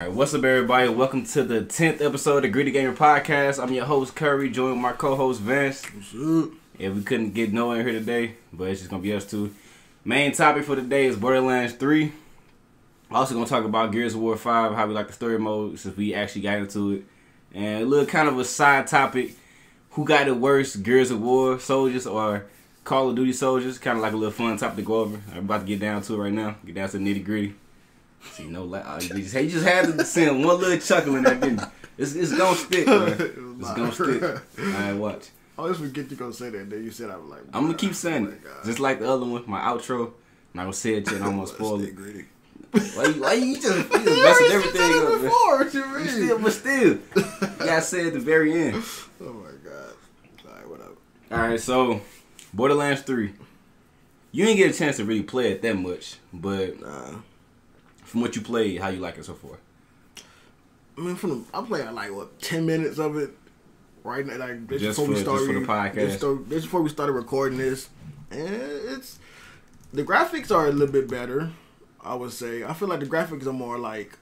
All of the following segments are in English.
Alright, what's up, everybody? Welcome to the 10th episode of Gritty Gamer Podcast. I'm your host, Curry, joined with my co-host, Vance. What's up? Yeah, we couldn't get no one here today, but it's just going to be us two. Main topic for today is Borderlands 3. Also going to talk about Gears of War 5, how we like the story mode, since we actually got into it. And a little kind of a side topic, who got the worst Gears of War soldiers or Call of Duty soldiers? Kind of like a little fun topic to go over. I'm about to get down to it right now. Get down to the nitty gritty. See, no, he just had to send one little chuckle in there, didn't you? It's gonna stick, man. It's gonna stick. Alright, watch. I always forget you gonna say that. Then you said I was like, I'm gonna keep saying it, just like the other one, my outro. I'm not gonna say it yet. I'm gonna spoil it. Gritty. Why you just messing everything up? Before, what you mean? But still, you gotta say it at the very end. Oh my god. Alright, whatever. Alright, so Borderlands 3. You didn't get a chance to really play it that much, but from what you played, how you like it so far? I mean, I played like 10 minutes of it right now, like just for the podcast. Just before we started recording this, and it's the graphics are a little bit better. I would say I feel like the graphics are more like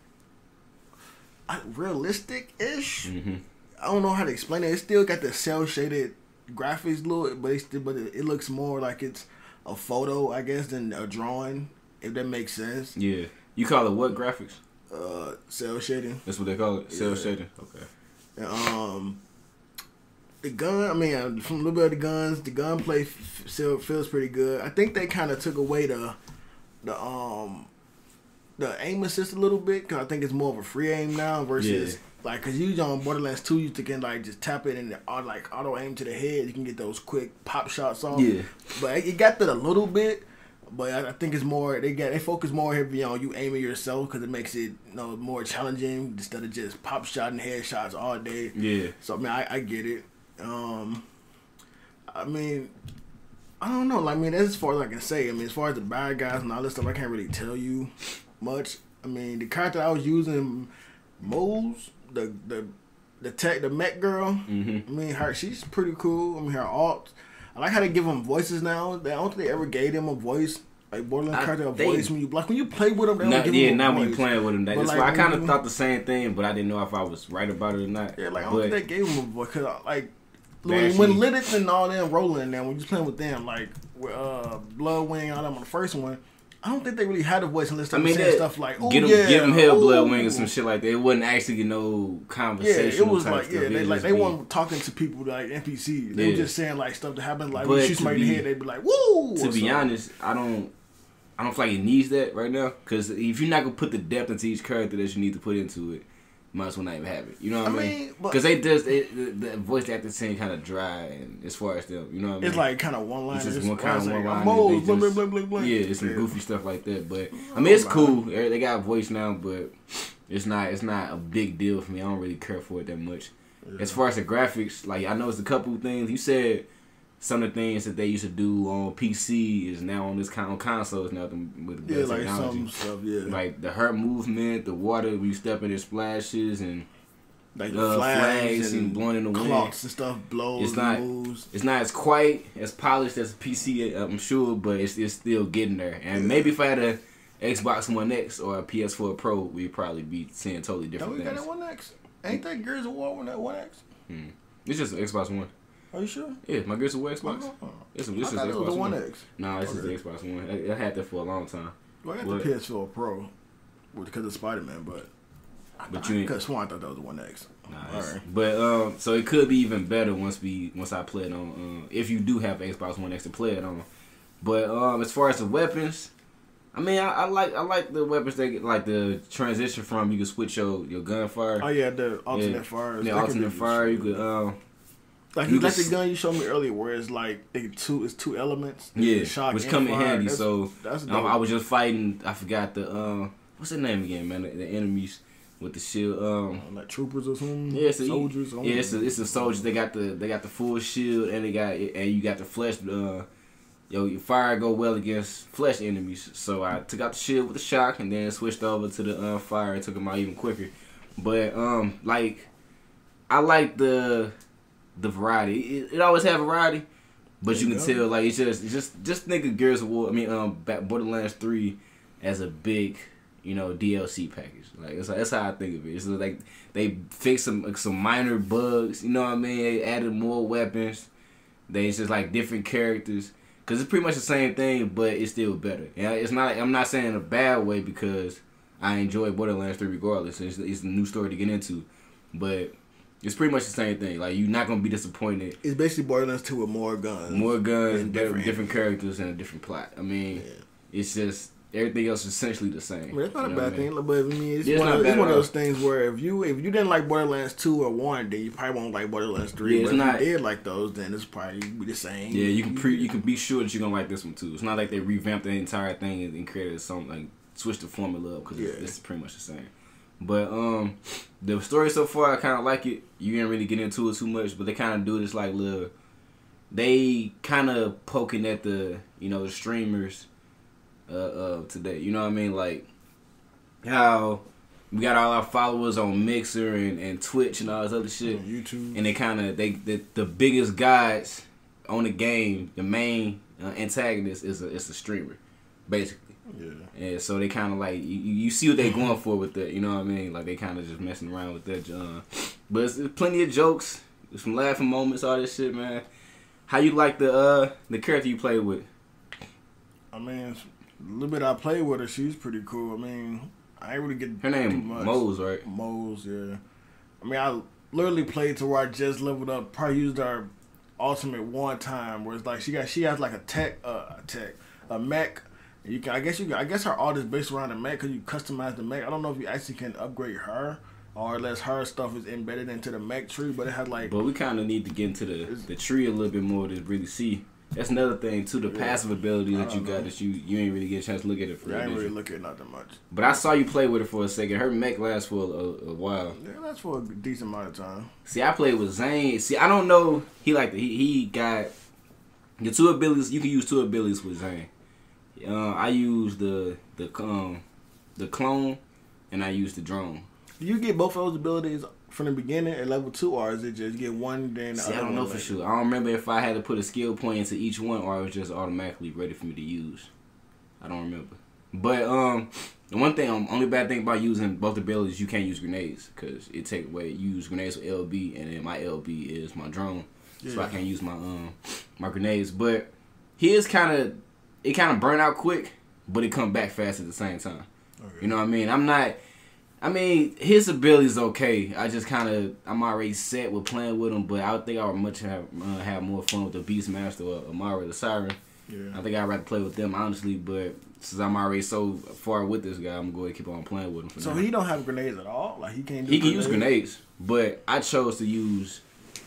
realistic-ish. Mm-hmm. I don't know how to explain it. It still got the cell shaded graphics look, but it looks more like it's a photo, I guess, than a drawing. If that makes sense. Yeah. You call it what graphics? Cell shading. That's what they call it? Cell shading. Okay. And, the gun, I mean, from a little bit of the gunplay feels pretty good. I think they kind of took away the aim assist a little bit, because I think it's more of a free aim now versus like, because usually on Borderlands 2 you can like just tap it and like auto aim to the head. You can get those quick pop shots off. Yeah. But it got that a little bit. But I think it's more they focus more heavy on you aiming yourself, because it makes it more challenging instead of just pop shot and headshots all day. Yeah. So I mean I get it. I mean I don't know. I mean, that's as far as I can say. I mean, as far as the bad guys and all this stuff, I can't really tell you much. I mean, the character I was using, Moze, the mech girl. Mm-hmm. I mean, she's pretty cool. I mean, her alt. I like how they give them voices now. I don't think they ever gave them a voice. Like Borderlands character a voice when you play with them. They don't give them a voice. When you playing with them, that's like, why I kind of thought the same thing, but I didn't know if I was right about it or not. Yeah, like I don't think they gave them a voice, because like when Lydic and all them rolling in there, when you're playing with them, like with Bloodwing, all them on the first one, I don't think they really had a voice unless they were saying stuff like, "Oh give yeah, them hell, Bloodwing," and some shit like that. It wasn't actually conversation. Yeah, it was like they weren't talking to people like NPCs. They were just saying like stuff that happened. Like when you shoot somebody in the head, they'd be like, "Woo!" To be honest, I don't feel like it needs that right now, because if you're not gonna put the depth into each character that you need to put into it, you might as well not even have it. You know what I mean? Because the voice acting scene kind of dry, and as far as them, you know what I mean? It's like kind of one line. It's just one kind of one line. Yeah, it's some goofy stuff like that. But I mean, it's cool. They got a voice now, but it's not a big deal for me. I don't really care for it that much. Yeah. As far as the graphics, like I know it's a couple of things. You said some of the things that they used to do on PC is now on this kind of consoles now with the like technology. Some stuff, yeah. Like the hurt movement, the water when you step in, it splashes, and like the flags and blowing in the wind. Clocks and stuff blows. It's not as quite as polished as a PC, I'm sure, but it's still getting there. And maybe if I had a Xbox One X or a PS4 Pro, we'd probably be seeing totally different things. We got that One X? Ain't that Gears of War on that One X? It's just an Xbox One. Are you sure? Yeah, my Gears of War Xbox. It's just the Xbox One X. Nah, it's just the Xbox One. I had that for a long time. Well, I got the PS4 Pro because of Spider-Man, but I could have sworn I thought that was the One X. Nah, right. But so it could be even better once I play it on. If you do have Xbox One X to play it on. But as far as the weapons, I mean, I like the weapons that get, like the transition from you can switch your gunfire. Oh yeah, the alternate fire. The alternate fire. You could like the gun you showed me earlier, where it's like it's two elements. Yeah, shock which come in handy. That's I was just fighting. I forgot the what's the name again, man? The enemies with the shield. Like troopers or something. Yeah, soldiers. Yeah, it's the soldiers. They got the full shield, and you got the flesh. Your fire go well against flesh enemies. So I took out the shield with the shock, and then switched over to the fire and took them out even quicker. But like I like the variety. It always have variety, but you can tell like it's just think of Gears of War. I mean, Borderlands 3 as a big DLC package. Like that's how I think of it. It's like they fixed some minor bugs. You know what I mean? They added more weapons. It's just like different characters. Cause it's pretty much the same thing, but it's still better. And it's not. I'm not saying in a bad way because I enjoy Borderlands 3 regardless. It's a new story to get into, but it's pretty much the same thing. Like you're not gonna be disappointed. It's basically Borderlands 2 with more guns, different characters, and a different plot. I mean, it's just everything else is essentially the same. I mean, it's not a bad thing, but I mean, it's one of those things where if you didn't like Borderlands 2 or 1, then you probably won't like Borderlands 3. Yeah, but if you did like those, then it's probably be the same. Yeah, you can be sure that you're gonna like this one too. It's not like they revamped the entire thing and created something like switched the formula up because it's pretty much the same. But the story so far, I kind of like it. You didn't really get into it too much, but they kind of do this like little. They kind of poking at the the streamers today. You know what I mean? Like how we got all our followers on Mixer and Twitch and all this other shit. On YouTube. And they kind of the biggest guys on the game, the main antagonist is a streamer, basically. Yeah. And so they kind of like you see what they going for with that. You know what I mean? Like they kind of just messing around with that. But it's plenty of jokes, there's some laughing moments, all this shit, man. How you like the character you play with? I mean, a little bit I played with her. She's pretty cool. I mean, I ain't really get her name too much. Moze, right? Moze, yeah. I mean, I literally played to where I just leveled up. Probably used our ultimate one time, where it's like she has like a mech. I guess her art is based around the mech because you customize the mech. I don't know if you actually can upgrade her or unless her stuff is embedded into the mech tree, but it had like. But we kind of need to get into the tree a little bit more to really see. That's another thing too. The passive ability that you got that you ain't really get a chance to look at it for. I ain't really look at it not that much. But I saw you play with it for a second. Her mech lasts for a while. Yeah, that's for a decent amount of time. See, I played with Zane. See, I don't know. He got the two abilities. You can use two abilities with Zane. I use the clone, and I use the drone. Do you get both of those abilities from the beginning at level 2, or is it just get one then the other? I don't know for sure. I don't remember if I had to put a skill point into each one, or it was just automatically ready for me to use. I don't remember. But the only bad thing about using both abilities, you can't use grenades because it take away. You use grenades with LB, and then my LB is my drone, so I can't use my my grenades. But his kind of burn out quick, but it come back fast at the same time. Okay. You know what I mean? His ability is okay. I just I'm already set with playing with him, but I think I would much have more fun with the Beastmaster or Amara the Siren. Yeah. I think I'd rather play with them, honestly, but since I'm already so far with this guy, I'm going to keep on playing with him. So now. He don't have grenades at all? Like he can't do He can use grenades, but I chose to use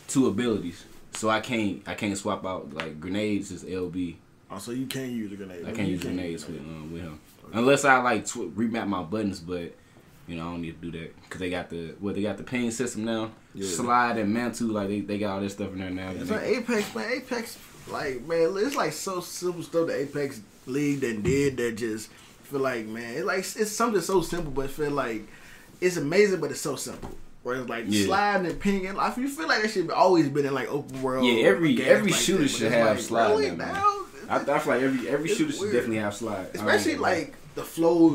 two abilities, so I can't swap out, like, grenades is LB. Oh, so you can't use a grenade. I can't use grenades with him. Okay. Unless I like remap my buttons, but I don't need to do that because they got the ping system now. Yeah. Slide and mantle, like they got all this stuff in there now. It's like Apex, man. Apex, like, man, it's like so simple stuff the Apex League that just feel like, man, it's something so simple, but feel like it's amazing, but it's so simple. Where it's like sliding and pinging. Like, you feel like that shit always been in like open world. Yeah, every like shooter should have like, slide really now. I feel like every shooter should definitely have slide. Especially like the flow,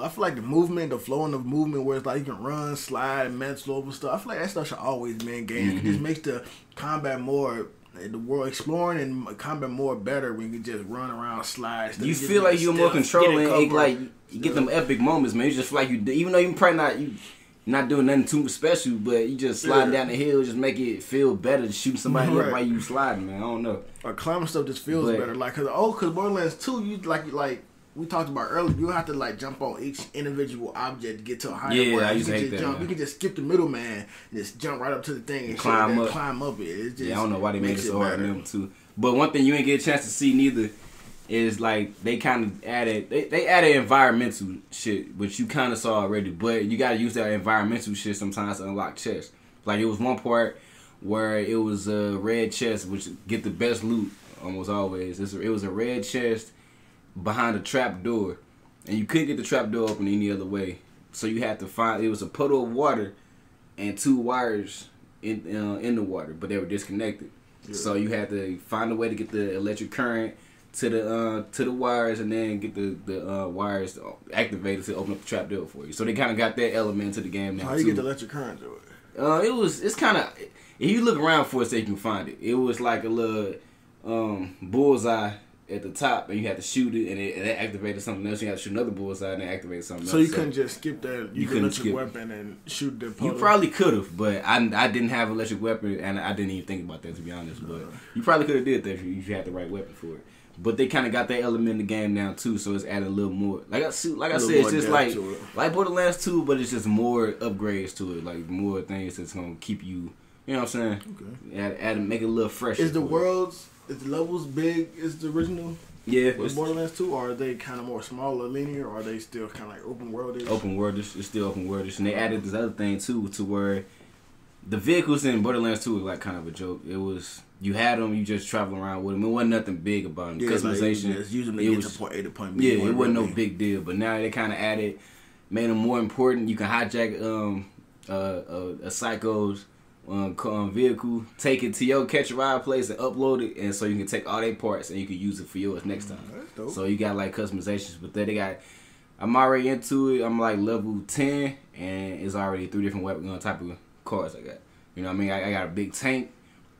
I feel like the flow and the movement where it's like you can run, slide, and mantle over stuff. I feel like that stuff should always be in games. It just makes the combat more, the world exploring and combat more better when you can just run around, slide. You feel like you're more controlling, like you get them epic moments, man. You just feel like even though you probably not doing nothing too special, but you just sliding down the hill, just make it feel better to shoot somebody up while you sliding, man. I don't know. Or climbing stuff just feels better. Like, cause Borderlands 2, you like we talked about earlier, you have to like jump on each individual object to get to a higher level. I used to hate that. You can just skip the middleman and just jump right up to the thing and climb up it. It's just, I don't know why they made it so hard to them too. But one thing you ain't get a chance to see neither is like they kind of added they added environmental shit, which you kind of saw already. But you gotta use that environmental shit sometimes to unlock chests. Like it was one part where it was a red chest, which get the best loot almost always. It was a red chest behind a trap door, and you couldn't get the trap door open any other way. So you had to find, it was a puddle of water and two wires in the water, but they were disconnected. Yeah. So you had to find a way to get the electric current to the wires, and then get the wires activated to open up the trap door for you. So they kind of got that element to the game now. How you get the electric current to it? It's kind of, if you look around for it, so you can find it. It was like a little bullseye at the top, and you had to shoot it, and it activated something else. You had to shoot another bullseye, and it activated something else. So you couldn't just skip that. You could electric weapon and shoot the. You probably could have, but I didn't have electric weapon, and I didn't even think about that, to be honest. But you probably could have did that if you had the right weapon for it. But they kind of got that element in the game now too, so it's added a little more. Like I said, it's just like Borderlands 2, but it's just more upgrades to it, like more things that's gonna keep you. You know what I'm saying? Okay. Make it a little fresher. Is the levels big? Is the original? Yeah. With Borderlands 2, or are they kind of more smaller, linear, or are they still kind of like open worldish? Open worldish. It's still open worldish, and they added this other thing too, to where the vehicles in Borderlands 2 was like kind of a joke. It was, you had them, you just travel around with them. It wasn't nothing big about them. Customization. Like just use them to get to point A to point B. Yeah, it wasn't no big deal. But now they kind of added, made them more important. You can hijack a psycho's vehicle, take it to your catch a ride place and upload it, and so you can take all their parts and you can use it for yours next time. So you got like customizations, but then they got. I'm already into it. I'm like level 10, and it's already 3 different weapon type of cars I got. You know what I mean? I got a big tank.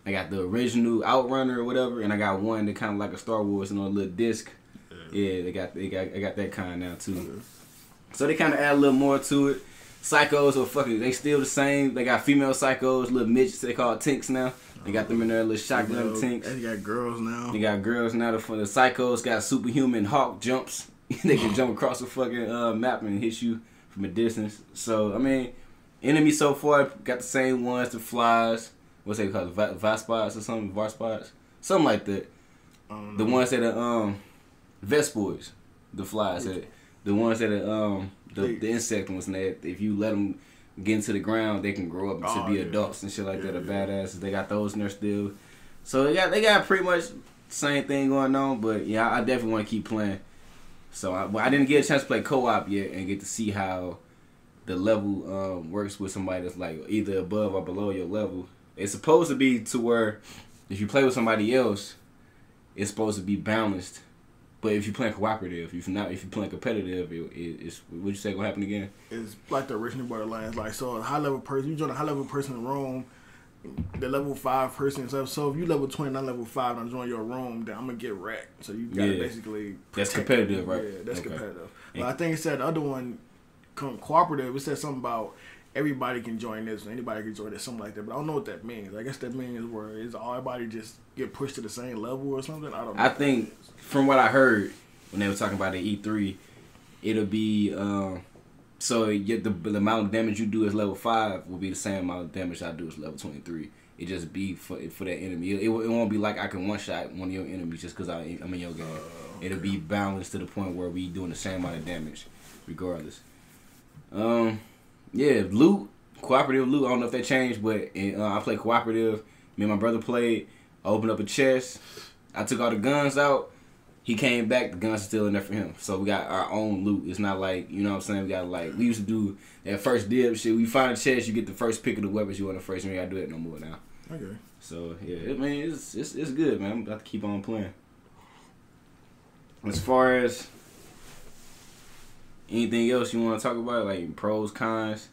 I got the original Outrunner or whatever, and I got one that kind of like a Star Wars, a little disc. Yeah, I got that kind now too. Okay. So they kind of add a little more to it. Psychos are fucking, they still the same. They got female psychos, little midgets, they call it tinks now. They got them in there, little shotgun tinks. They got girls now. They got girls now. The psychos got superhuman hawk jumps. They can jump across the fucking map and hit you from a distance. So, I mean, enemies so far got the same ones, the flies. What's they called? Vespods or something? Varspods? Something like that. The ones that are Vespords. The flies. The ones that are the insect ones that if you let them get into the ground, they can grow up to be adults and shit like that. Are badasses. They got those in there still. So they got pretty much the same thing going on. But yeah, I definitely want to keep playing. So I didn't get a chance to play co-op yet and get to see how the level works with somebody that's like either above or below your level. It's supposed to be to where if you play with somebody else, it's supposed to be balanced. But if you're playing cooperative, if you're playing competitive, it's what you say gonna happen again? It's like the original Borderlands. Like, so a high level person, you join a high level person in room, the level 5 person. So if you level 20, not level 5, and I join your room, then I'm gonna get wrecked. So you gotta basically that's competitive, right? Yeah, that's competitive. But I think it said the other one, cooperative. It said something about everybody can join this, anybody can join this, something like that. But I don't know what that means. I guess that means where is everybody just get pushed to the same level or something. I don't know. I think from what I heard when they were talking about the E3, it'll be so the amount of damage you do as level 5 will be the same amount of damage I do as level 23. It just be for that enemy. It won't be like I can one shot one of your enemies just because I'm in your game. It'll be balanced to the point where we doing the same amount of damage regardless. Yeah, loot, cooperative loot. I don't know if that changed, but I play cooperative. Me and my brother played. I opened up a chest. I took all the guns out. He came back. The guns are still in there for him. So we got our own loot. It's not like, you know what I'm saying? We got like, we used to do that first dib shit. We find a chest, you get the first pick of the weapons you want the first. We ain't got to do that no more now. Okay. So, yeah, it's good, man. I'm about to keep on playing. As far as anything else you want to talk about, like pros, cons?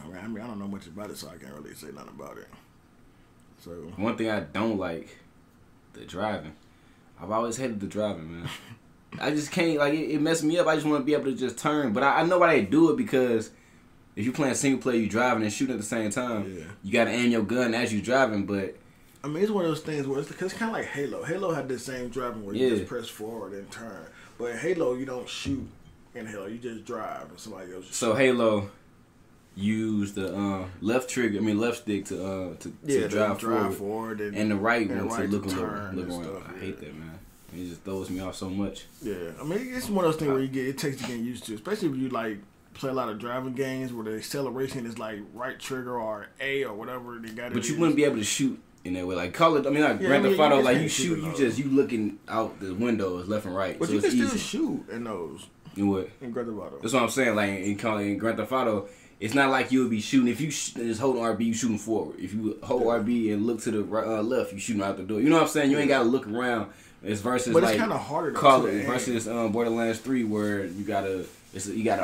I mean, I don't know much about it, so I can't really say nothing about it. So one thing I don't like, the driving. I've always hated the driving, man. I just can't, like, it messed me up. I just want to be able to just turn. But I know why they do it, because if you playing single player, you driving and shooting at the same time. Yeah. You got to aim your gun as you driving, but I mean, it's one of those things where it's kind of like Halo. Halo had the same driving where you just press forward and turn. But in Halo, you don't shoot in Halo. You just drive and somebody else. So Halo use the left stick to drive forward and the right one to look around. I hate that, man. It just throws me off so much. Yeah, I mean, it's one of those things where it takes to get used to, especially if you like play a lot of driving games where the acceleration is like right trigger or A or whatever they got. But you wouldn't be able to shoot in that way, like call it. I mean, like Grand Theft Auto, like you shoot, you looking out the windows left and right. But so you it's can still easy. Shoot in those. In what? In Grand Theft Auto. That's what I'm saying. Like in Grand Theft Auto, it's not like you would be shooting. If you just hold RB, you shooting forward. If you hold RB and look to the left, you shooting out the door. You know what I'm saying? You ain't gotta look around It's versus but like it's kind of harder Call to it versus Borderlands 3 where you got a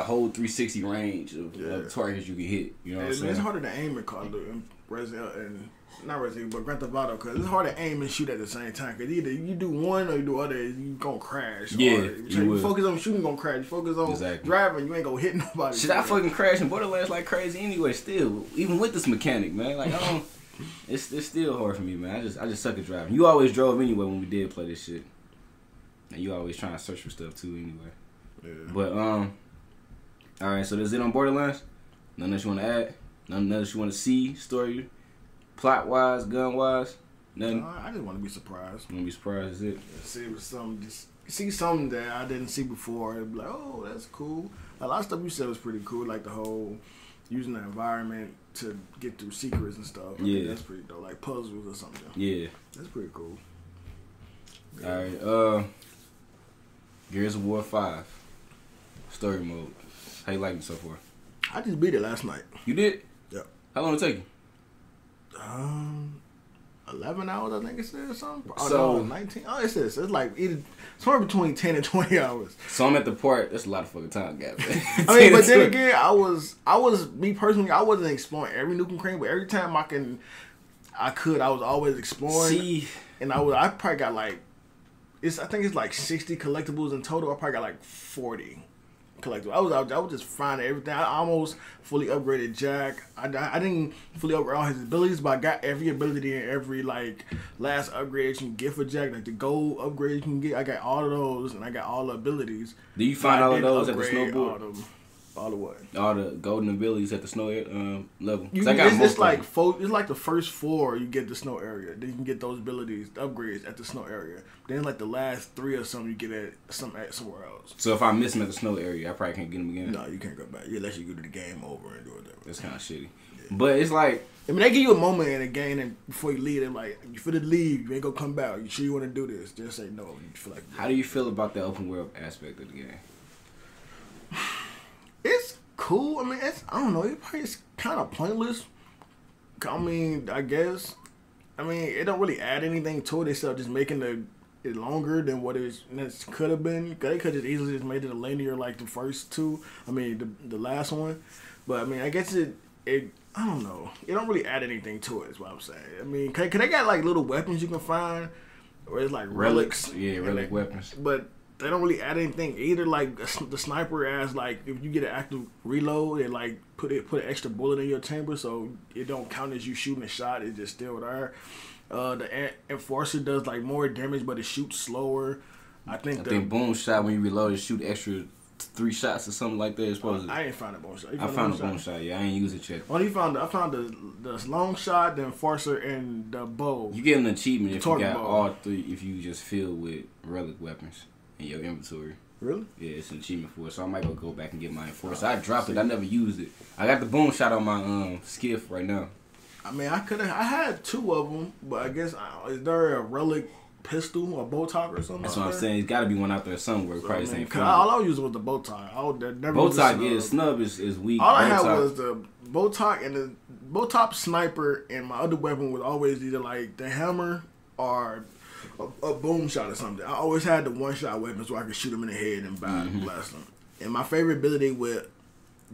whole 360 range of targets you can hit. You know what I'm saying? It's harder to aim in Call of Duty and Resident and not Resident Evil, but Grand Theft Auto, because it's hard to aim and shoot at the same time. Because either you do one or you do other, you gonna crash. Yeah, you focus on shooting, you gonna crash. You focus on driving, you ain't gonna hit nobody. Shit, I fucking crash in Borderlands like crazy anyway. Still, even with this mechanic, man, like I don't. It's still hard for me, man. I just suck at driving. You always drove anyway when we did play this shit, and you always trying to search for stuff too anyway. Yeah. But all right. So that's it on Borderlands. Nothing else you want to add? Nothing else you want to see? Story, plot wise, gun wise, nothing. I just want to be surprised. Want to be surprised? Is it? See something that I didn't see before. And be like, oh, that's cool. A lot of stuff you said was pretty cool, like the whole using the environment to get through secrets and stuff. I think that's pretty dope. Like puzzles or something. Yeah. That's pretty cool. Yeah. Alright, Gears of War 5. Story mode. How you liking it so far? I just beat it last night. You did? Yeah. How long did it take you? 11 hours, I think it said, or something. So, 19. Oh, it says it's like somewhere between 10 and 20 hours. So I'm at the part. That's a lot of fucking time, gap. I mean, but then again, I was me personally. I wasn't exploring every nook and cranny, but every time I was always exploring. See, and I probably got like, I think it's like 60 collectibles in total. I probably got like 40 collectibles. I was just finding everything. I almost fully upgraded Jack. I didn't fully upgrade all his abilities, but I got every ability and every like last upgrade you can get for Jack, like the gold upgrade you can get. I got all of those, and I got all the abilities. Do you find all of those at the snowboard? All the what? All the golden abilities at the snow level. It's like the first 4 you get the snow area. Then you can get those abilities, the upgrades at the snow area. Then like the last 3 or something you get at somewhere else. So if I miss them at the snow area, I probably can't get them again. No, you can't go back. Unless you go to the game over and do whatever. That's kind of shitty. Yeah. But it's like, I mean, they give you a moment in the game, and before you leave, they're like, "You finna leave. You ain't gonna come back. You sure you want to do this?" Just say no. You feel like. How do you feel about the open world aspect of the game? It's cool. I mean, I don't know. It's kind of pointless. I mean, I guess. I mean, it don't really add anything to it except just making it longer than what it could have been. They could just easily just made it a linear like the first 2. I mean, the last one. But I mean, I guess it I don't know. It don't really add anything to it. Is what I'm saying. I mean, cause they got like little weapons you can find, or it's like relics. Yeah, relic weapons. But they don't really add anything either. Like the sniper as like if you get an active reload, it like put an extra bullet in your chamber, so it don't count as you shooting a shot. It's just still there. The enforcer does like more damage, but it shoots slower. I think boom shot when you reload, it shoot extra 3 shots or something like that. Supposedly. I ain't found a boom shot. I found a boom shot. Yeah, I ain't use it yet. I found the long shot, the enforcer, and the bow. You get an achievement if you got all 3. If you just fill with relic weapons in your inventory. Really? Yeah, it's an achievement for it. So I might go back and get my enforcer. I dropped it. I never used it. I got the boom shot on my skiff right now. I mean, I had 2 of them, but I guess is there a relic pistol or bow tie or something? That's what I'm saying. It's got to be one out there somewhere. So, probably same. All I was using was the bow tie. Bow tie, yeah. Snub is weak. All I had was the bow tie and the bow top sniper, and my other weapon was always either like the hammer or a boom shot or something. I always had the 1-shot weapon so I could shoot them in the head and blast them. And my favorite ability with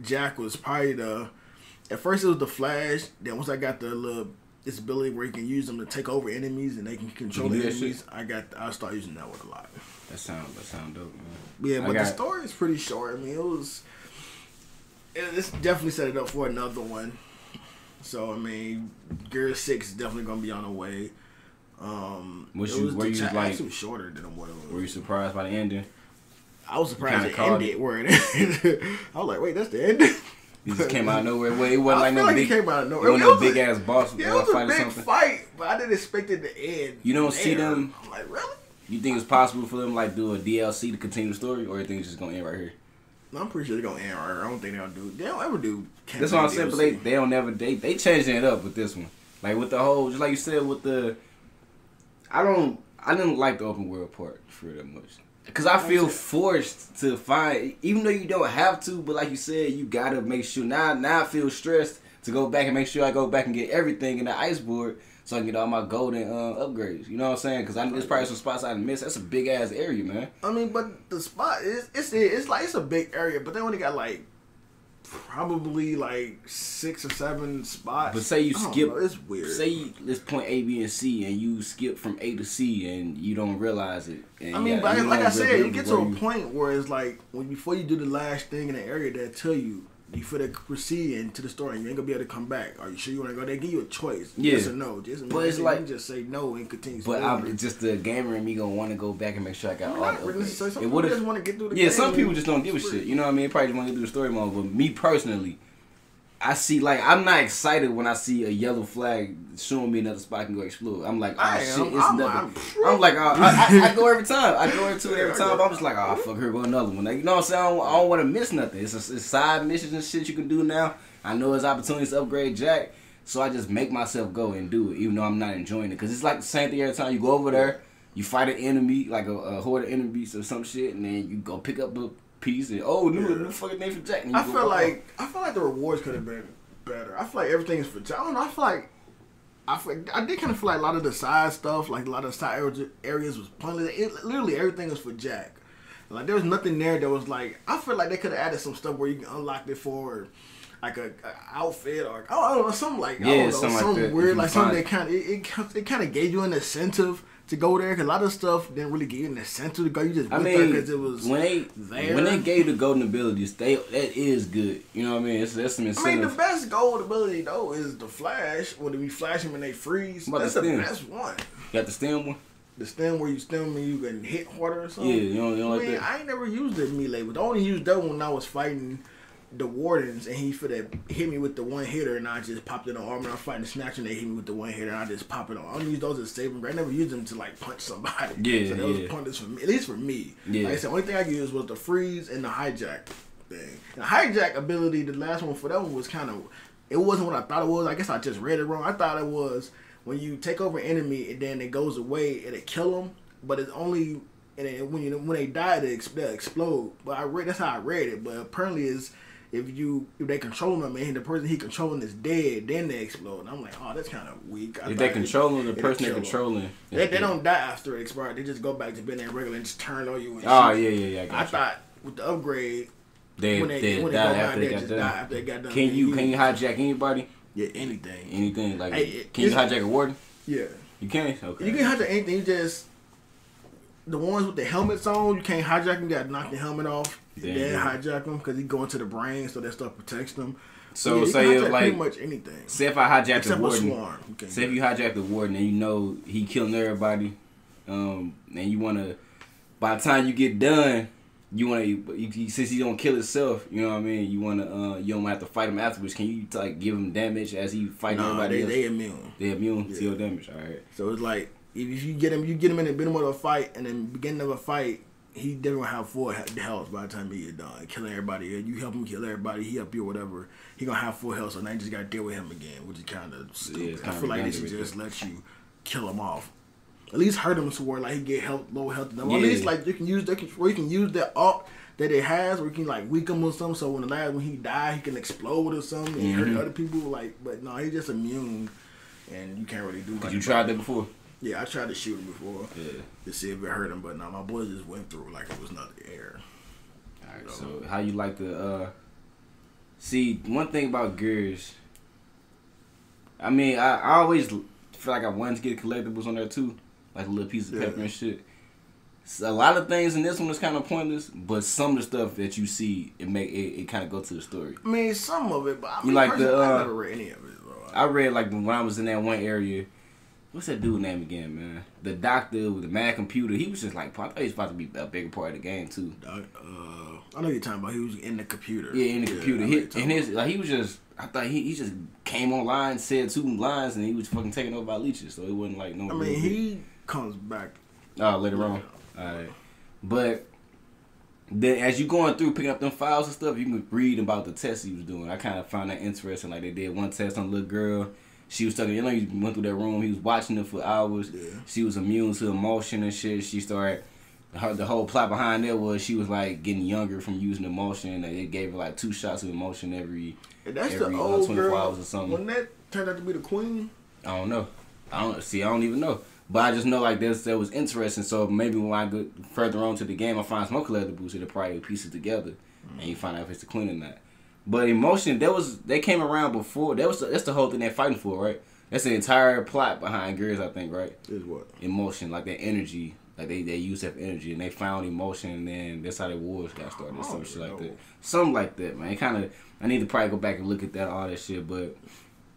Jack was probably at first it was the flash. Then once I got this ability where you can use them to take over enemies and they can control the enemies, I started using that one a lot. That sound dope, man. Yeah, but the story is pretty short. I mean, it's definitely set it up for another one. So I mean, Gears 6 is definitely gonna be on the way. Were you shorter than what it was? Were you surprised by the ending? I was surprised it ended where it ended. I was like, wait, that's the ending? It just came out of nowhere. It wasn't like no big. Came out of nowhere. It wasn't no big ass boss it was fight a big or something. Fight, but I didn't expect it to end. You don't see them. I'm like, really? You think it's possible for them like do a DLC to continue the story, or you think it's just gonna end right here? No, I'm pretty sure they're gonna end right here. I don't think they'll do. They don't ever do. That's what I'm saying. But they don't never. They changing it up with this one. Like with the whole, just like you said with the. I didn't like the open world part for that much. Because I feel forced to find, even though you don't have to, but like you said, you gotta make sure. Now I feel stressed to go back and make sure I go back and get everything in the ice board so I can get all my golden upgrades. You know what I'm saying? Because there's probably some spots I missed. That's a big ass area, man. I mean, but the spot it's like it's a big area, but they only got like probably like 6 or 7 spots. But say you skip, it's weird. Say this point A, B, and C, and you skip from A to C, and you don't realize it. And I mean, but like I said, you get to a point where it's like before you do the last thing in the area, they tell you for to proceed into the story, and you ain't gonna be able to come back. Are you sure you want to go? They give you a choice, yes or no. But it's like you just say no and continue. But I'm just the gamer and me gonna want to go back and make sure I got all the updates. So some people just want to get through the game. Some people just don't give a shit. You know what I mean? Probably just want to get through the story mode. But me personally, I see I'm not excited when I see a yellow flag showing me another spot I can go explore. I'm like, oh shit, it's nothing. I'm like, I go every time. I go into it every time. But I'm just like, oh fuck, here go another one. Like, you know what I'm saying? I don't want to miss nothing. It's side missions and shit you can do now. I know there's opportunities to upgrade Jack, so I just make myself go and do it, even though I'm not enjoying it. Cause it's like the same thing every time you go over there, you fight an enemy, like a horde of enemies or some shit, and then you go pick up a piece and new fucking name for Jack. And I feel like the rewards could have been better. I feel like everything is for Jack. I don't know. I did kind of feel like a lot of the side stuff, like a lot of the side areas was pointless. Literally everything was for Jack. Like there was nothing there that was like. I feel like they could have added some stuff where you can unlock it for like a outfit or I don't know, something like something weird, like something that kind of it kind of gave you an incentive to go there. Cause a lot of stuff didn't really give you an incentive to go. You just went there because it was when they gave the golden abilities, that is good. You know what I mean? That's some incentive. I mean, the best gold ability though is the flash. When we flash them and they freeze, that's the best one. You got the stem one. The stem where you stem and you can hit harder or something. Yeah, you don't like that. I ain't never used it melee, but I only used that one when I was fighting the wardens, and he hit me with the one hitter, and I just popped it on armor. I'm fighting the snatcher, and they hit me with the one hitter, and I just pop it on. I don't use those as saving. I never used them to like punch somebody. Yeah, so that was pointless for me, at least for me. Yeah. Like I said, the only thing I used was the freeze and the hijack thing. The hijack ability, the last one for that one was kind of. It wasn't what I thought it was. I guess I just read it wrong. I thought it was when you take over an enemy and then it goes away and it kill them, but it's only and then when they die they explode. But that's how I read it. But apparently it's. If they control them and the person he controlling is dead, then they explode. And I'm like, oh, that's kind of weak. If they controlling the person they're controlling, they don't die after it expires. They just go back to being their regular and just turn on you. And yeah. I thought with the upgrade, when they die after they got done. Can you hijack anybody? Yeah, anything. Anything like can you hijack a warden? Yeah, you can. Okay, you can hijack anything. You just the ones with the helmets on, you can't hijack them. You got to knock the helmet off. Then hijack them because he go into the brain, so that stuff protects them. So yeah, say if pretty much anything. Say if I hijack the warden, say if you hijack the warden and you know he killing everybody, and you wanna, by the time you get done, you wanna since he don't kill himself, you know what I mean. You wanna you don't have to fight him afterwards. Can you like give him damage as he fighting everybody else? They immune. They immune. Yeah. Zero damage. All right. So it's like if you get him in the middle of a fight and then beginning of a fight. He definitely gonna have full health by the time he get done. Killing everybody. You help him kill everybody. He help you or whatever. He gonna have full health. So now you just gotta deal with him again, which is kind of stupid. I feel like they should just let you kill him off. At least hurt him to where like he get low health. At least like you can use that ult that it has, where you can like weaken him or something. So when he die, he can explode or something and hurt other people. Like, but no, he's just immune, and you can't really do. Cause you tried that before. Yeah, I tried to shoot him before to see if it hurt him, but no, my boy just went through like it was not the air. Alright, so how you like the see, one thing about Gears, I mean, I always feel like I wanted to get collectibles on there too, like a little piece of pepper and shit. So a lot of things in this one is kind of pointless, but some of the stuff that you see, it kind of go to the story. I mean, some of it, but I mean, like I never read any of it, bro. I read like when I was in that one area. What's that dude name again, man? The doctor with the mad computer. He was just like, I thought he was supposed to be a bigger part of the game too. I know you're talking about. He was in the computer. Yeah, in the computer. He was just. I thought he just came online, said 2 lines, and he was fucking taken over by leeches. So it wasn't like no. I mean, he comes back. Later on. All right, but then as you going through picking up them files and stuff, you can read about the tests he was doing. I kind of found that interesting. Like they did one test on a little girl. She was talking, he went through that room. He was watching it for hours. Yeah. She was immune to emotion and shit. She started, the whole plot behind that was she was like getting younger from using emotion. It gave her like 2 shots of emotion every 24 hours or something. When that turned out to be the queen? I don't know. I don't even know. But I just know like that was interesting. So maybe when I go further on to the game, I find some more collectibles that probably piece it together, and you find out if it's the queen or not. But emotion, they came around before. That's the whole thing they're fighting for, right? That's the entire plot behind Gears, I think, right? Is what? Emotion, like that energy, like they use that energy, and they found emotion, and then that's how their wars got started, some shit like that, something like that, man. I need to probably go back and look at that all that shit, but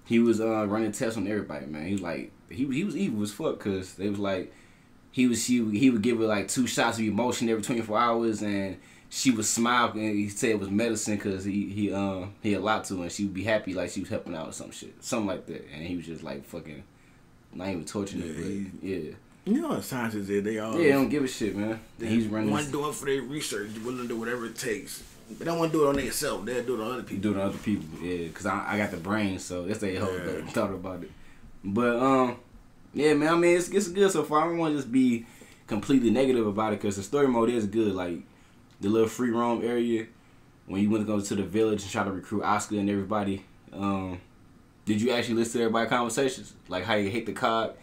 he was running tests on everybody, man. He was like he was evil as fuck because they was like he would give her like 2 shots of emotion every 24 hours, and she would smile, and he said it was medicine because he allowed to, and she would be happy like she was helping out or some shit, something like that, and he was just like fucking not even torturing her, but yeah. You know what scientists is? They all they don't give a shit, man. He's running. Want to do it for their research, willing to do whatever it takes. They don't want to do it on themselves. They'll do it on other people. Do it on other people, yeah. Because I got the brain, so that's the whole thought about it. But yeah, man. I mean, it's good so far. I don't want to just be completely negative about it because the story mode is good. Like the little free roam area when you went to go to the village and try to recruit Oscar and everybody. Did you actually listen to everybody's conversations? Like how you hate the COD?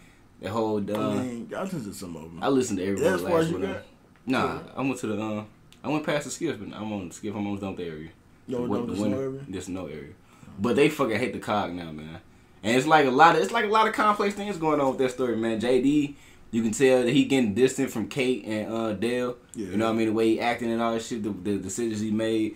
The whole. I mean, I listened to some of them. I listened to everybody. That's why you got. Nah, I went to the. I went past the skips, but I'm on the skip. I'm almost done with the area. No, the snow area. There's no area, but they fucking hate the COG now, man. And it's like a lot of complex things going on with that story, man. JD, you can tell that he getting distant from Kate and Dale. Yeah. You know what I mean? The way he acting and all that shit, the decisions he made.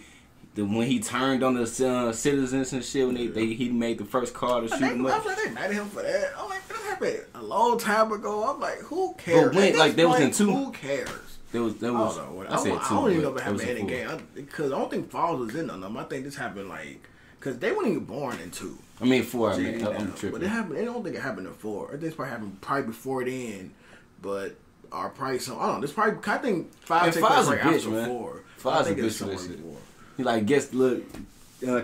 When he turned on the citizens and shit, when he made the first call to shoot him up. I was like, they mad at him for that. I'm like, that happened a long time ago. I'm like, who cares? But when, like, there was in 2. Who cares? There was. I said 2. I don't even know if it happened in any game because I don't think Falls was in none of them. I think this happened like because they weren't even born in 2. I mean 4. I'm tripping. But it happened. I don't think it happened in 4. I think it's probably happened before then, but or probably some. I don't know. This probably. I think 5 takes place right after 4. 5's a bitch for this shit. He like guess look,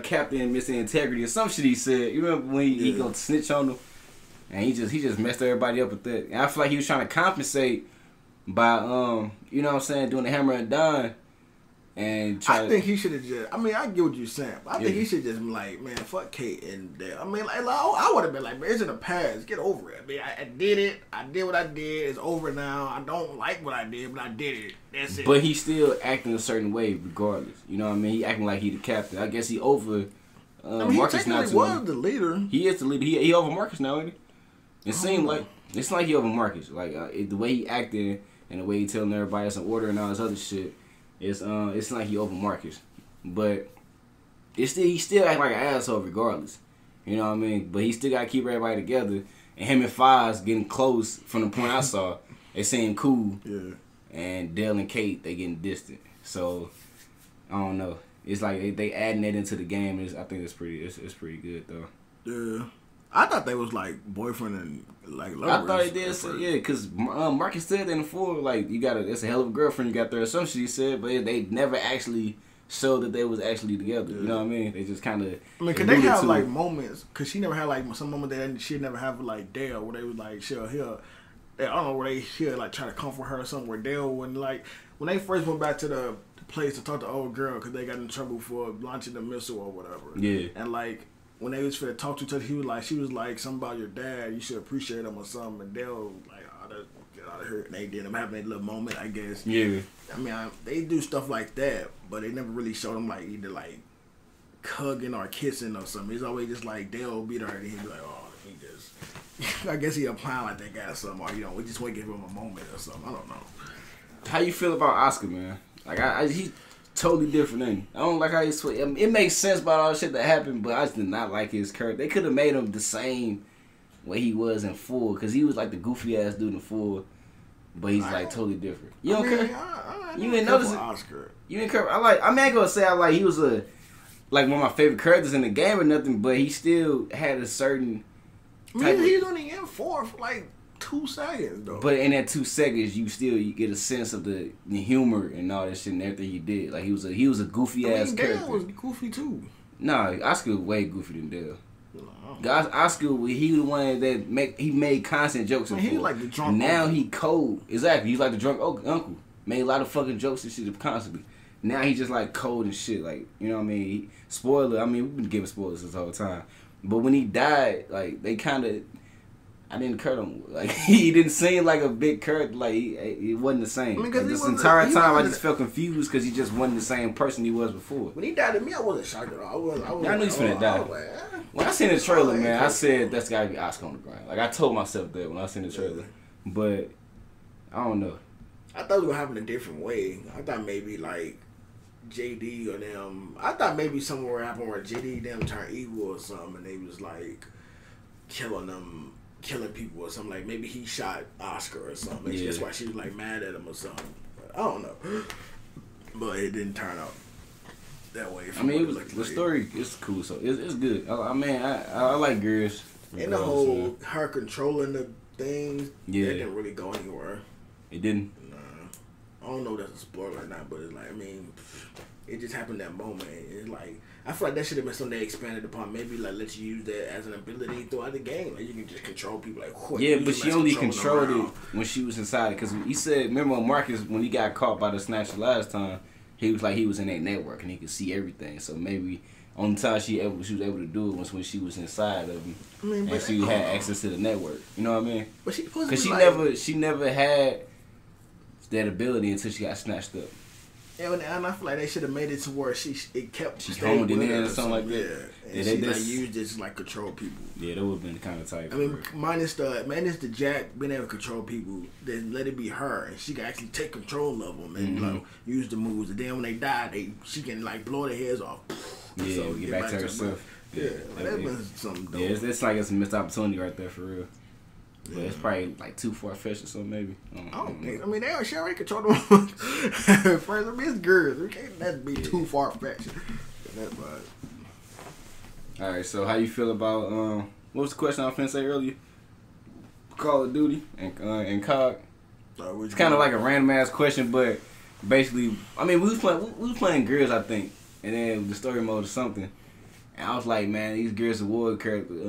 Captain Missing Integrity or some shit he said. You remember when he gonna snitch on them, and he just messed everybody up with that. And I feel like he was trying to compensate by you know what I'm saying, doing the hammer and dime. And I think he should have just. I mean, I get what you're saying, but I think he should just be like, man, fuck Kate and Dale. I mean, like I would have been like, man, it's in the past. Get over it. I mean, I did it. I did what I did. It's over now. I don't like what I did, but I did it. That's it. But he's still acting a certain way, regardless. You know what I mean? He acting like he the captain. I guess he over Marcus now. He was the leader. He is the leader. He over Marcus now, isn't he? It seemed like it's like he over Marcus. Like the way he acting and the way he telling everybody it's in order and all this other shit. It's like he over Marcus, but he still act like an asshole regardless. You know what I mean? But he still gotta keep everybody together. And him and Fives getting close from the point I saw. They seem cool. Yeah. And Dale and Kate they getting distant. So I don't know. It's like they adding that into the game. I think it's pretty good though. Yeah. I thought they was like boyfriend and like lovers. I thought they did, yeah, because Marcus said in the 4, like it's a hell of a girlfriend you got there or some shit he said, but they never actually showed that they was actually together. Yeah. You know what I mean? They just kind of. I mean, cause they have like moments, cause she never had like some moment that she'd never have like Dale where they was like I don't know where he'll like try to comfort her or something where Dale wouldn't like when they first went back to the place to talk to the old girl because they got in trouble for launching the missile or whatever. Yeah. And like. When they was finna talk to each other, she was like, something about your dad, you should appreciate him or something. And Dale like, get out of here. And they did. I'm having a little moment, I guess. Yeah. I mean, they do stuff like that, but they never really showed them like either like hugging or kissing or something. It's always just like Dale will be there and he'd be like, oh, he just, I guess he applying like they got something or, we just want to give him a moment or something. I don't know. How you feel about Oscar, man? Like, he totally different, ain't he? I don't like how he's. It makes sense about all the shit that happened, but I just did not like his character. They could have made him the same way he was in 4, because he was like the goofy ass dude in 4, but he's like totally different. You don't care? You didn't notice it? Oscar. You didn't care? I ain't gonna say he was one of my favorite characters in the game or nothing, but he still had a certain. He was only in 4 for like 2 seconds though. But in that 2 seconds, you get a sense of the humor and all that shit and everything he did. Like he was a goofy ass character. Dale was goofy too. Nah, Oscar was way goofier than Dale. Oscar, he was the one that made constant jokes. He was like the drunk. Now uncle. He cold. Exactly, he's like the drunk uncle. Made a lot of fucking jokes and shit constantly. Now he just like cold and shit. Like, you know what I mean? Spoiler. I mean, we've been giving spoilers this whole time. But when he died, like they kind of. I didn't cut him. Like he didn't seem like a big character. Like it wasn't the same. I mean, like, this entire time, I just felt confused because he just wasn't the same person he was before. When he died to me, I wasn't shocked at all. I knew he was finna die. When I seen the trailer, man, I said that's gotta be Oscar on the ground. Like I told myself that when I seen the trailer, but I don't know. I thought it was gonna happen a different way. I thought maybe like JD or them. I thought maybe somewhere happened where JD them turned evil or something, and they was like killing people or something. Like maybe he shot Oscar or something. Maybe that's why she was like mad at him or something. But I don't know. But it didn't turn out that way. I mean, the story is cool, so it's good. I mean, I like Gears. And the whole her controlling the things, that didn't really go anywhere. It didn't. I don't know if that's a spoiler or not, but it's like, I mean, it just happened that moment. It's like, I feel like that should have been something they expanded upon. Maybe like let you use that as an ability throughout the game. Like you can just control people. Like yeah, but she only controlled it when she was inside. Because he said, remember when Marcus, when he got caught by the Snatcher last time, he was like he was in that network and he could see everything. So maybe only time she was able to do it was when she was inside of him, and she had access to the network. You know what I mean? But because she never had that ability until she got snatched up. Yeah, and I feel like they should have made it to where she honed it in or something like that. Yeah, and she like used it to like control people. Yeah, that would have been kind of tight. I mean, minus the Jack being able to control people, then let it be her, and she can actually take control of them and like use the moves. And then when they die, she can like blow their heads off. Yeah, so get back to herself. Yeah, that was something dope. Yeah, it's like it's a missed opportunity right there for real. But it's probably like too far fetched or something, maybe. I don't think. I mean, she already control them. First, I mean, it's girls. We can't let it be too far fetched. That's right. All right. So, how you feel about what was the question I was finna say earlier? Call of Duty and COD. It's kind of like a random ass question, but basically, I mean, we was playing Gears, I think, and then the story mode or something. And I was like, man, these Gears of War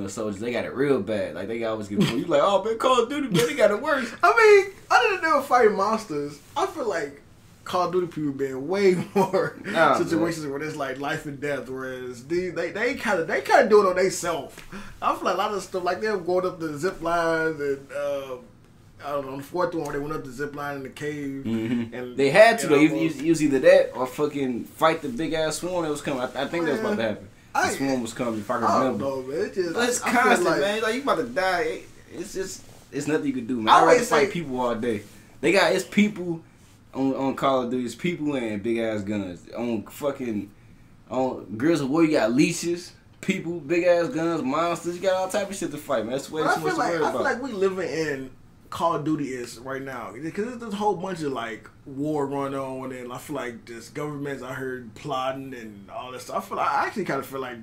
soldiers, they got it real bad. Like, they always get you like, oh, man, Call of Duty, man, they got it worse. I mean, other than them fighting monsters, I feel like Call of Duty people being way more situations where it's like life and death, whereas they kind of do it on themselves. I feel like a lot of stuff, like they're going up the zip lines and, I don't know, on the fourth one, they went up the zip line in the cave. Mm-hmm. And they had to, though. It was either that or fucking fight the big ass swarm that was coming. I think that was about to happen. The swarm was coming, if I can remember. I don't know, man. It's constant, man. Like, you about to die. It's nothing you can do, man. I like to fight people all day. It's people on Call of Duty. It's people and big ass guns. On Gears of War, you got leashes, people, big ass guns, monsters. You got all type of shit to fight, man. That's way too much to worry about. I feel like we living in Call of Duty is right now, because there's this whole bunch of like war going on, and I feel like just governments I heard plotting and all that stuff. I actually kind of feel like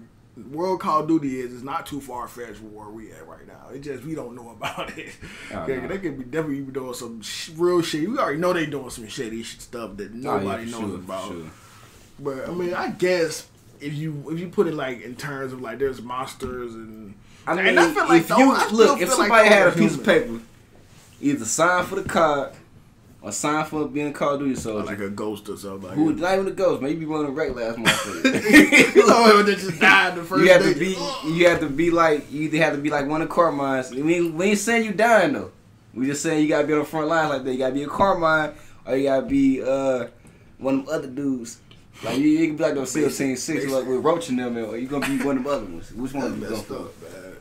World Call of Duty is not too far fetched from where we at right now. It's just we don't know about it. They could be definitely doing some real shit. We already know they doing some shady stuff that nobody knows about. Sure. But I mean, I guess if you put it like in terms of like there's monsters and I feel like if somebody had a piece of paper. Either sign for the COD or sign for being a Call of Duty soldier. Like a ghost or something. Like not even a ghost. Maybe one of the regular ass motherfuckers. They just died the first day. You have to be like, you either have to be like one of the Carmines. I mean, we ain't saying you dying though. We just saying you gotta be on the front lines like that. You gotta be a Carmine or you gotta be one of the other dudes. Like you can be like those SEAL Team 6 like with Roach and them, or you gonna be one of the other ones. Which one would you go for?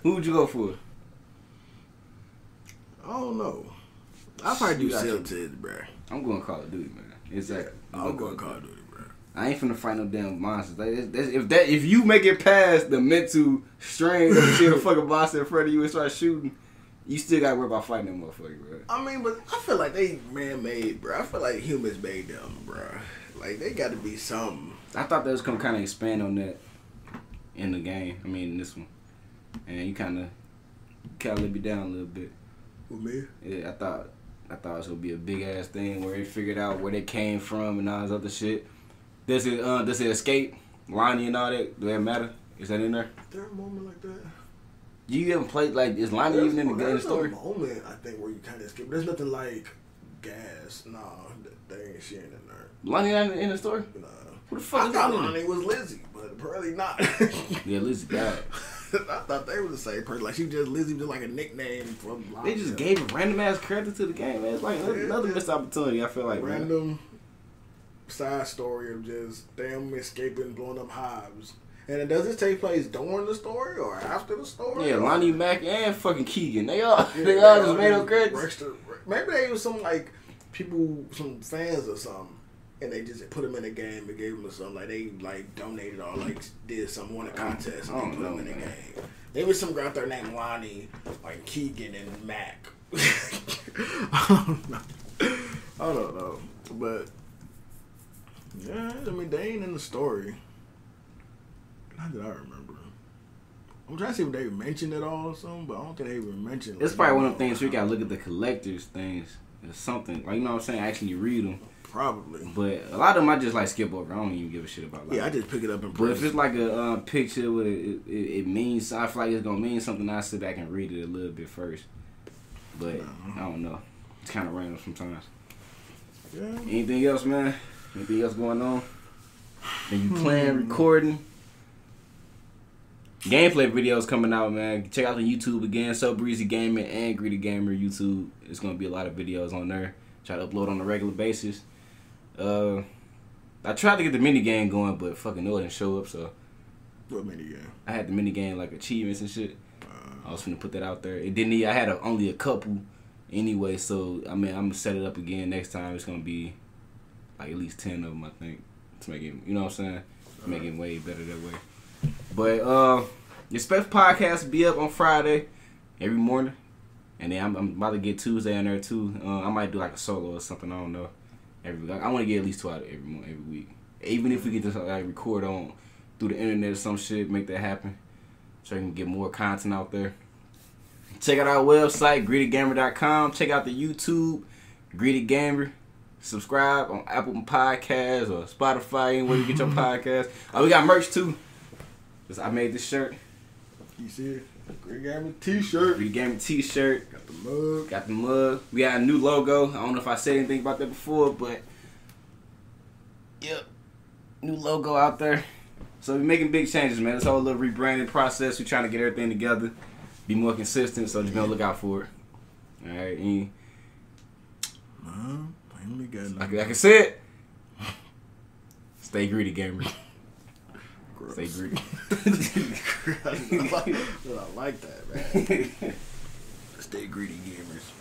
Who would you go for? I don't know. I'll probably do SEAL Teams, bro. I'm going Call of Duty, man. Exactly. I'm going Call of Duty, bro. I ain't finna fight no damn monsters. If you make it past the mental strain of seeing a fucking monster in front of you and start shooting, you still gotta worry about fighting that motherfucker, bro. I mean, but I feel like they man-made, bro. I feel like humans made them, bro. Like they got to be something. I thought they was gonna kind of expand on that in the game. I mean, in this one, and you kind of let me down a little bit. With me? Yeah, I thought it was gonna be a big ass thing where they figured out where they came from and all this other shit. Does it escape Lonnie and all that? Do that matter? Is that in there? Is there a moment like that? You haven't played like is Lonnie even in the story? There's a moment I think where you kind of escape. There's nothing like gas. Nah, they ain't shit in there. Lonnie not in the story? Nah. Who the fuck I thought Lonnie was Lizzie, but apparently not. Yeah, Lizzie died. I thought they were the same person. Like she just Lizzie, just like a nickname from. They just gave a random ass character to the game, man. It's like another missed opportunity. I feel like random man. Side story of just them escaping, blowing up hives. And does this take place during the story or after the story? Yeah, Lonnie Mack and fucking Keegan. They all just made up characters. Maybe they was some like people, some fans or something, and they just put them in a game and gave them something. Like they like donated or like did some won a contest and they put them in a game. There was some girl out there named Lonnie, like Keegan and Mac. I don't know, but yeah, I mean they ain't in the story. Not that I remember. I'm trying to see if they mentioned it all or something, but I don't think they even mentioned it. It's probably one of the things where you gotta look at the collectors things or something. Like, you know what I'm saying? Actually read them. Probably. But a lot of them I just like skip over. I don't even give a shit about. Like, yeah, I just pick it up and press. But if it's like a picture with it means, I feel like it's gonna mean something. I sit back and read it a little bit first. But I don't know. It's kind of random sometimes. Yeah. Anything else, man? Anything else going on? Are you playing, recording? Gameplay videos coming out, man. Check out the YouTube again. So Breezy Gaming and Greedy Gamer YouTube. It's gonna be a lot of videos on there. Try to upload on a regular basis. I tried to get the mini game going, but fucking no, it didn't show up. So what mini game? I had the mini game like achievements and shit. I was finna put that out there. It didn't. I had only a couple anyway. So I mean, I'm gonna set it up again next time. It's gonna be like at least 10 of them, I think, to make it. You know what I'm saying? Make it way better that way. But your special podcast will be up on Friday every morning, and then I'm about to get Tuesday in there too. I might do like a solo or something. I don't know. I want to get at least 2 out of every week. Even if we get to like record on through the internet or some shit, make that happen, so I can get more content out there. Check out our website, greedygamer.com. Check out the YouTube, Greedy Gamer. Subscribe on Apple Podcasts or Spotify, anywhere you get your podcast. We got merch too. I made this shirt. You see it? Greedy Gamer t-shirt. Greedy Gamer t-shirt. Got the mug. Got the mug. We got a new logo. I don't know if I said anything about that before, but yep, new logo out there. So we're making big changes, man. This whole little rebranding process. We're trying to get everything together, be more consistent. So just gonna look out for it. All right. Like I said, stay greedy, gamer. Gross. Stay greedy. I like that, man. Stay greedy, gamers.